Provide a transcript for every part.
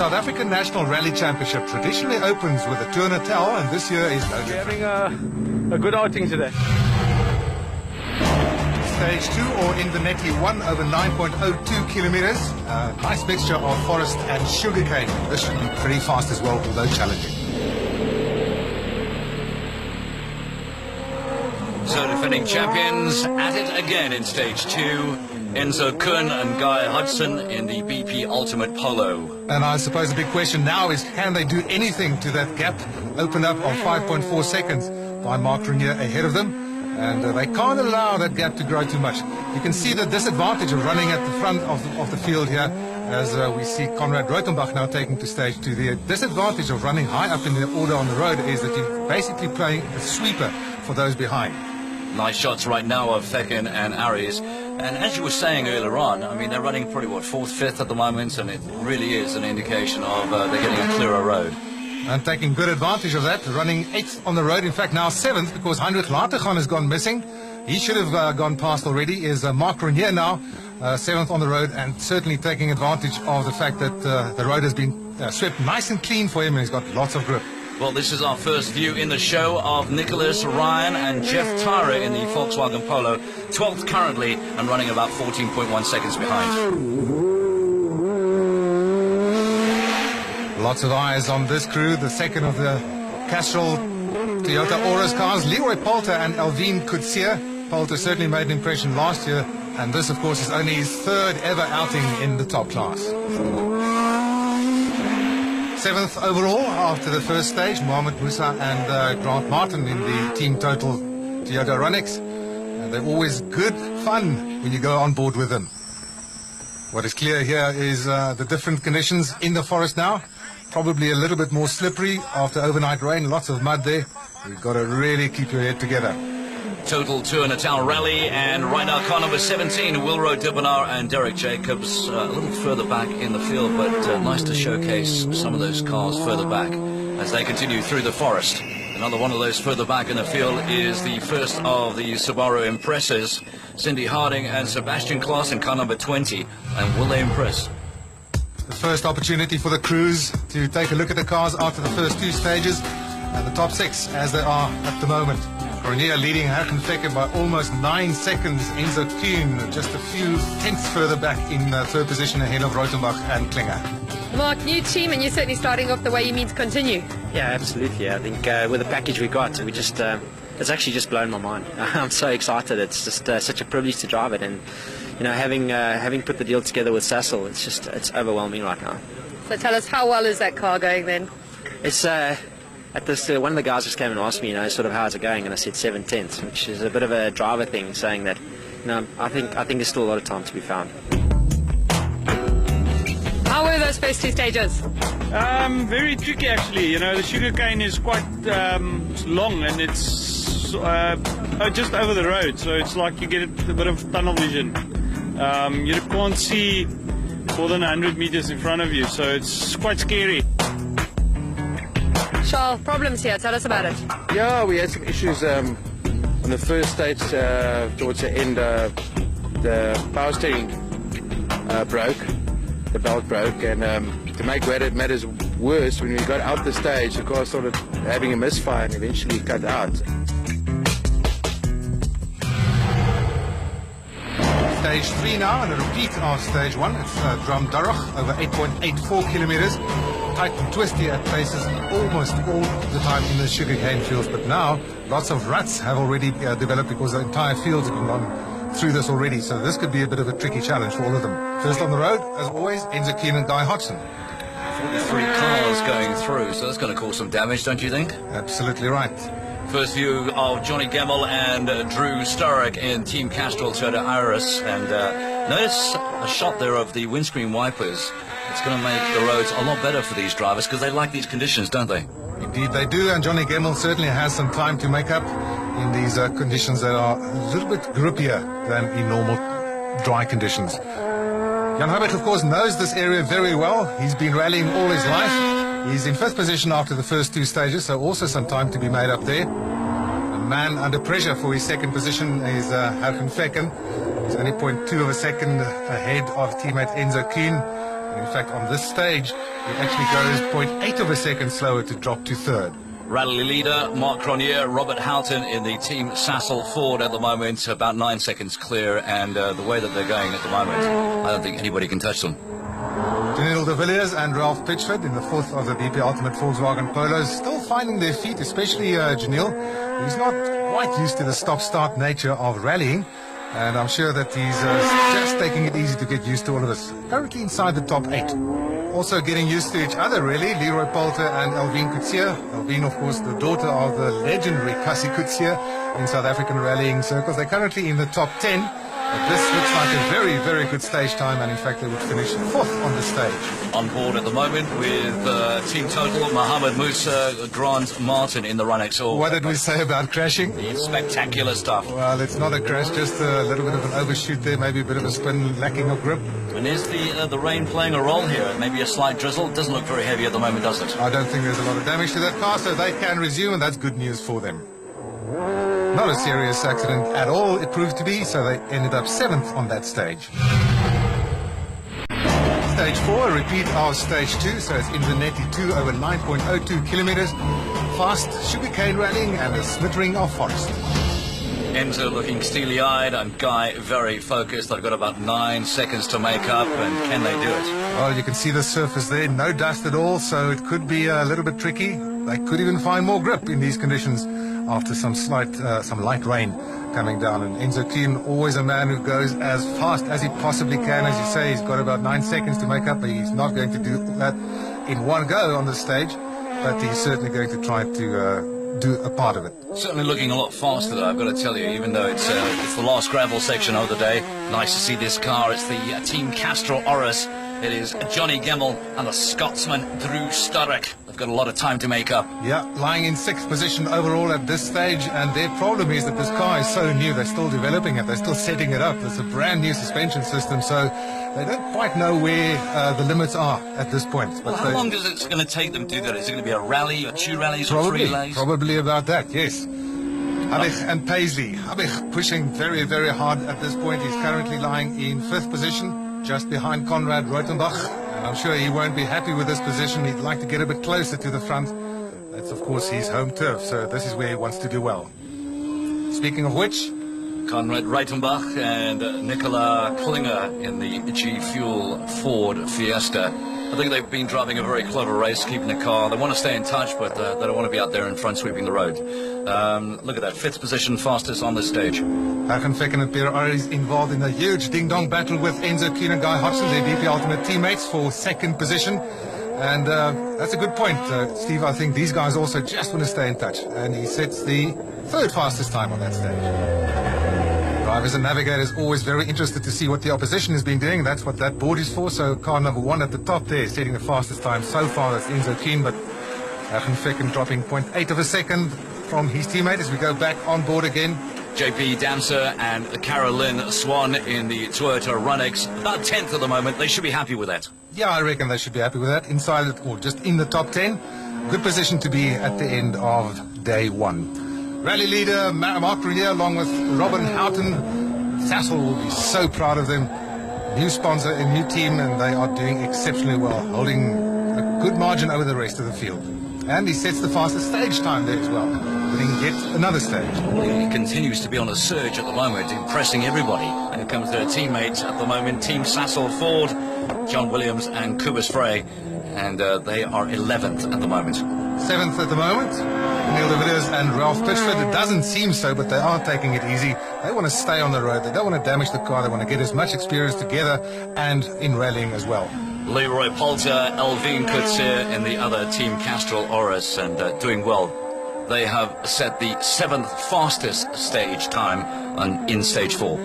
South African National Rally Championship traditionally opens with the Tour Natal, and this year is no different. We're having a good outing today. Stage 2, or Invernettie 1, over 9.02 kilometers. Nice mixture of forest and sugarcane. This should be pretty fast as well, although challenging. So defending champions at it again in stage 2. Enzo Kuhn and Guy Hudson in the BP Ultimate Polo. And I suppose the big question now is, can they do anything to that gap opened up of 5.4 seconds by Mark Renier ahead of them? And they can't allow that gap to grow too much. You can see the disadvantage of running at the front of the field here, as we see Conrad Rothenbach now taking to stage 2. The disadvantage of running high up in the order on the road is that you're basically playing a sweeper for those behind. Nice shots right now of Fekin and Aries. And as you were saying earlier on, I mean, they're running probably, what, 4th, 5th at the moment, and it really is an indication of they're getting a clearer road. And taking good advantage of that, running 8th on the road, in fact now 7th, because Heinrich Latergan has gone missing. He should have gone past already, is Mark Renier now, 7th on the road, and certainly taking advantage of the fact that the road has been swept nice and clean for him, and he's got lots of grip. Well, this is our first view in the show of Nicholas Ryan and Jeff Tyra in the Volkswagen Polo, 12th currently and running about 14.1 seconds behind. Lots of eyes on this crew, the second of the Castrol Toyota Auris cars, Leroy Poulter and Alvin Kutsia. Poulter certainly made an impression last year, and this, of course, is only his 3rd ever outing in the top class. 7th overall after the first stage, Mohamed Musa and Grant Martin in the Team Total Toyota Runix. And they're always good fun when you go on board with them. What is clear here is the different conditions in the forest now. Probably a little bit more slippery after overnight rain, lots of mud there. You've got to really keep your head together. Total Tour Natal Rally, and right now car number 17, Wilro Dibbenaar and Derek Jacobs, a little further back in the field, but nice to showcase some of those cars further back as they continue through the forest. Another one of those further back in the field is the first of the Subaru Impressors, Cindy Harding and Sebastian Klaas in car number 20, and will they impress? The first opportunity for the crews to take a look at the cars after the first 2 stages, and the top 6 as they are at the moment. Renier leading Herken Fekker by almost 9 seconds. Enzo Kuhn just a few tenths further back in 3rd position ahead of Rothenbach and Klinger. Mark, new team, and you're certainly starting off the way you mean to continue. Yeah, absolutely. I think with the package we got, we just it's actually just blown my mind. I'm so excited. It's just such a privilege to drive it, and you know, having put the deal together with Sassel, it's overwhelming right now. So tell us, how well is that car going then? It's at this one of the guys just came and asked me, you know, sort of how's it going, and I said 7/10, which is a bit of a driver thing, saying that, you know, I think there's still a lot of time to be found. How were those first 2 stages? Very tricky actually. You know, the sugarcane is quite long, and it's just over the road, so it's like you get a bit of tunnel vision. You can't see more than 100 meters in front of you, so it's quite scary. Charles, problems here, tell us about it. Yeah, we had some issues on the first stage towards the end. The power steering broke, the belt broke, and to make matters worse, when we got out the stage, the car started having a misfire and eventually cut out. Stage 3 now, and a repeat of stage 1. It's Drumdurroch, over 8.84 kilometers. Tight and twisty at places almost all the time in the sugarcane fields, but now lots of ruts have already developed because the entire fields have gone through this already, so this could be a bit of a tricky challenge for all of them. First on the road, as always, Enzo Kuhn and Guy Hodgson. 43 cars going through, so that's going to cause some damage, don't you think? Absolutely right. First view of Johnny Gemmell and Drew Sturrock in Team Castrol Toyota Iris, and notice a shot there of the windscreen wipers. It's going to make the roads a lot better for these drivers because they like these conditions, don't they? Indeed they do, and Johnny Gemmell certainly has some time to make up in these conditions that are a little bit grippier than in normal dry conditions. Jan Herbert, of course, knows this area very well. He's been rallying all his life. He's in 5th position after the first 2 stages, so also some time to be made up there. A man under pressure for his 2nd position is Herken Fekken. He's only 0.2 of a second ahead of teammate Enzo Kuhn. And in fact, on this stage, it actually goes 0.8 of a second slower to drop to third. Rally leader Mark Cronier, Robert Houghton in the Team Sassel Ford at the moment, about 9 seconds clear, and the way that they're going at the moment, I don't think anybody can touch them. Janelle de Villiers and Ralph Pitchford in the fourth of the BP Ultimate Volkswagen Polos, still finding their feet, especially Janelle. He's not quite used to the stop-start nature of rallying, and I'm sure that he's just taking it easy to get used to all of this. Currently inside the top 8. Also getting used to each other, really. Leroy Poulter and Elvine Coetzee. Elvine, of course, the daughter of the legendary Cassie Coetzee in South African rallying circles. They're currently in the top 10. But this looks like a very, very good stage time, and in fact they would finish fourth on the stage. On board at the moment with Team Total, Mohammed Musa, Grant Martin in the Runnex. What did we say about crashing? It's spectacular stuff. Well, it's not a crash, just a little bit of an overshoot there, maybe a bit of a spin, lacking of grip. And is the rain playing a role here? Maybe a slight drizzle? Doesn't look very heavy at the moment, does it? I don't think there's a lot of damage to that car, so they can resume, and that's good news for them. Not a serious accident at all, it proved to be, so they ended up 7th on that stage. Stage 4, a repeat of stage 2, so it's Invernettie 2 over 9.02 kilometers. Fast sugarcane rallying and a slittering of forest. Enzo looking steely-eyed and Guy very focused. They've got about 9 seconds to make up, and can they do it? Well, you can see the surface there, no dust at all, so it could be a little bit tricky. They could even find more grip in these conditions after some light rain coming down. And Enzo Kuhn, always a man who goes as fast as he possibly can. As you say, he's got about 9 seconds to make up, but he's not going to do that in one go on the stage, but he's certainly going to try to do a part of it. Certainly looking a lot faster, though, I've got to tell you, even though it's the last gravel section of the day. Nice to see this car. It's the Team Castrol Oris. It is Johnny Gemmell and the Scotsman Drumdurroch. They've got a lot of time to make up. Yeah, lying in 6th position overall at this stage, and their problem is that this car is so new. They're still developing it. They're still setting it up. It's a brand new suspension system, so they don't quite know where the limits are at this point. Well, how long is it going to take them to do that? Is it going to be a rally, or 2 rallies, or 3 rallies? Probably about that, yes. Habig and Paisley. Habig pushing very, very hard at this point. He's currently lying in 5th position, just behind Conrad Reutenbach. And I'm sure he won't be happy with this position. He'd like to get a bit closer to the front. That's, of course, his home turf, so this is where he wants to do well. Speaking of which, Conrad Reitenbach and Nicola Klinger in the G Fuel Ford Fiesta. I think they've been driving a very clever race, keeping the car. They want to stay in touch, but they don't want to be out there in front sweeping the road. Look at that, 5th position, fastest on this stage. Hagen Fecken and Pierre Arries involved in a huge ding-dong battle with Enzo Kuhn and Guy Hodgson, their DP Ultimate teammates, for 2nd position. And that's a good point, Steve. I think these guys also just want to stay in touch. And he sets the 3rd fastest time on that stage. Drivers and navigators always very interested to see what the opposition has been doing. That's what that board is for. So car number 1 at the top there, setting the fastest time so far. That's Enzo Kuhn, but Hagen Fecken dropping 0.8 of a second from his teammate as we go back on board again. JP Damser and Carolyn Swan in the Toyota Runnex. About 10th at the moment. They should be happy with that. Yeah, I reckon they should be happy with that. Inside it, or just in the top 10. Good position to be at the end of day 1. Rally leader Mark Cronier along with Robin Houghton. Sassel will be so proud of them. New sponsor, a new team, and they are doing exceptionally well, holding a good margin over the rest of the field. And he sets the fastest stage time there as well, winning yet another stage. He continues to be on a surge at the moment, impressing everybody. And here comes their teammates at the moment, Team Sassel Ford, John Williams and Kubus Frey. And they are 11th at the moment. 7th at the moment, Neil de Villiers and Ralph Pitchford. It doesn't seem so, but they are taking it easy. They want to stay on the road. They don't want to damage the car. They want to get as much experience together and in rallying as well. Leroy Poulter, Elvine Coetzee in the other Team Castrol Oris, and doing well. They have set the 7th fastest stage time in stage 4.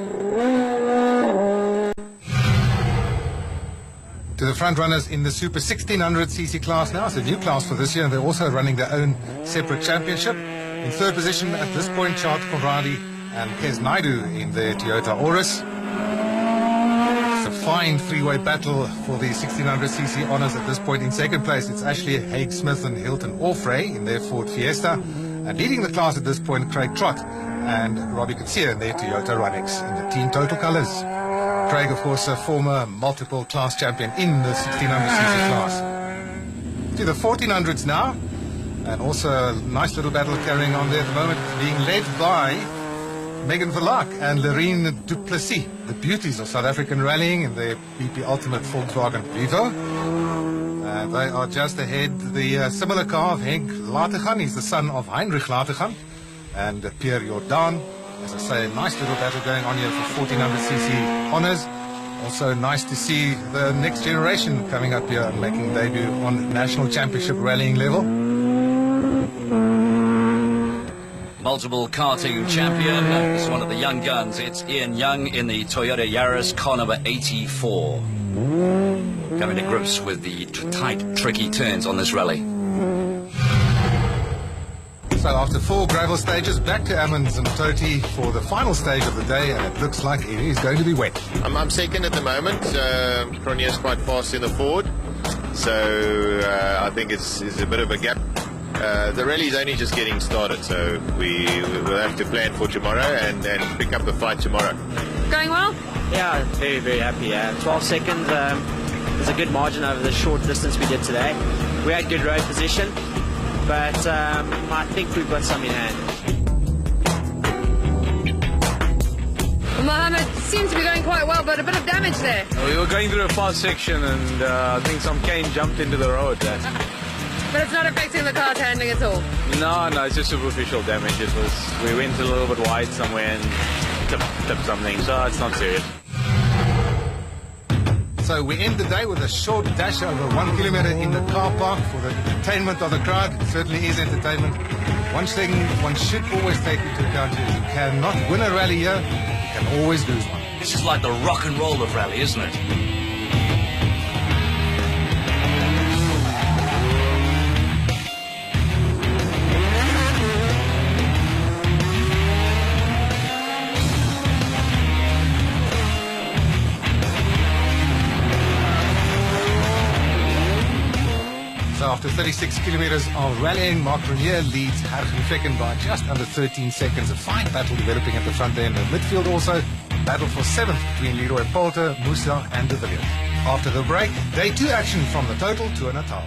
To the front runners in the Super 1600cc class now. It's a new class for this year, and they're also running their own separate championship. In 3rd position at this point, Charles Conradi and Kes Naidu in their Toyota Auris. It's a fine 3-way battle for the 1600cc honours at this point. In 2nd place, it's Ashley Haig Smith and Hilton Orfrey in their Ford Fiesta. And leading the class at this point, Craig Trott and Robbie Coetzee in their Toyota Runnex in the Team Total colours. Craig, of course, a former multiple class champion in the 1600cc class. To the 1400s now, and also a nice little battle carrying on there at the moment, being led by Megan Verlaak and Loreen Duplessis, the beauties of South African rallying in their BP Ultimate Volkswagen Vivo. They are just ahead. The similar car of Henk Lategan, he's the son of Heinrich Lategan, and Pierre Jordan. As I say, a nice little battle going on here for 1400cc honours. Also nice to see the next generation coming up here and making debut on national championship rallying level. Multiple karting champion. It's one of the young guns. It's Ian Young in the Toyota Yaris, car number 84. Coming to grips with the tight, tricky turns on this rally. So after 4 gravel stages, back to Ammons and Toti for the final stage of the day, and it looks like it is going to be wet. I'm second at the moment. Cronier's quite fast in the Ford, so I think it's a bit of a gap. The rally's only just getting started, so we will have to plan for tomorrow and pick up the fight tomorrow. Going well? Yeah, very, very happy. 12 seconds was a good margin over the short distance we did today. We had good road position, but I think we've got some in hand. Mohammed seems to be going quite well, but a bit of damage there. We were going through a fast section, and I think some cane jumped into the road. But it's not affecting the car's handling at all. No, it's just superficial damage. We went a little bit wide somewhere and tipped something, so it's not serious. So we end the day with a short dash over 1 kilometer in the car park for the entertainment of the crowd. It certainly is entertainment. One thing one should always take into account is you cannot win a rally here, you can always lose one. This is like the rock and roll of rally, isn't it? So after 36 kilometers of rallying, Mark Renier leads Hargen Fecken by just under 13 seconds. A fine battle developing at the front end. In midfield also, battle for 7th between Leroy Poulter, Musa and de Villiers. After the break, day 2 action from the Total to Natal.